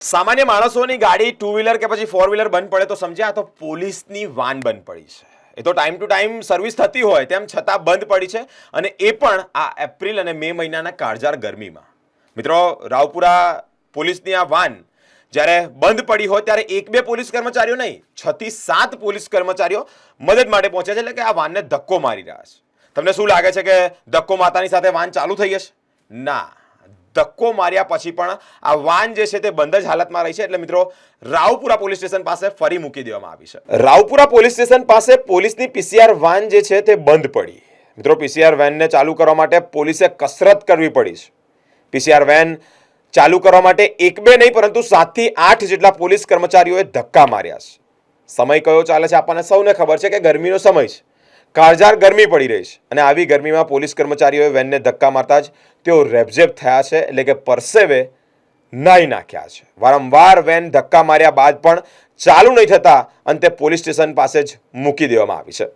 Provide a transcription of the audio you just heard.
સામાન્ય માણસોની ગાડી ટુ વ્હીલર કે પછી ફોર વ્હીલર બંધ પડે તો સમજ્યા, તો પોલીસની વાન બંધ પડી છે. એ તો ટાઈમ ટુ ટાઈમ સર્વિસ થતી હોય તેમ છતાં બંધ પડી છે, અને એ પણ આ એપ્રિલ અને મે મહિનાના કાળઝાળ ગરમીમાં. મિત્રો, રાવપુરા પોલીસની આ વાન જ્યારે બંધ પડી હોય ત્યારે એક બે પોલીસ કર્મચારીઓ નહીં, 6 થી 7 પોલીસ કર્મચારીઓ મદદ માટે પહોંચ્યા છે, એટલે કે આ વાનને ધક્કો મારી રહ્યા છે. તમને શું લાગે છે કે ધક્કો માતાની સાથે વાન ચાલુ થઈ જશે? ના, ધક્કો માર્યા પછી પણ આ વાન જે છે તે બંધ જ હાલતમાં રહી છે. એટલે મિત્રો, રાવપુરા પોલીસ સ્ટેશન પાસે ફરી મૂકી દેવામાં આવી છે. રાવપુરા પોલીસ સ્ટેશન પાસે પોલીસની પીસીઆર વાન જે છે તે બંધ પડી. મિત્રો, પીસીઆર વેનને ચાલુ કરવા માટે પોલીસે કસરત કરવી પડી છે. પીસીઆર વેન ચાલુ કરવા માટે એક બે નહીં પરંતુ 7 થી 8 જેટલા પોલીસ કર્મચારીઓએ ધક્કા માર્યા છે. સમય કયો ચાલે છે આપણને સૌને ખબર છે કે ગરમીનો સમય છે, કાળઝાળ ગરમી પડી રહી છે, અને આવી ગરમીમાં પોલીસ કર્મચારીઓએ વેનને ધક્કા મારતા જ તેઓ રેબઝેબ થયા છે, એટલે કે પરસેવે નાહી નાખ્યા છે. વારંવાર વેન ધક્કા માર્યા બાદ પણ ચાલુ નહીં થતા અંતે પોલીસ સ્ટેશન પાસે જ મૂકી દેવામાં આવી છે.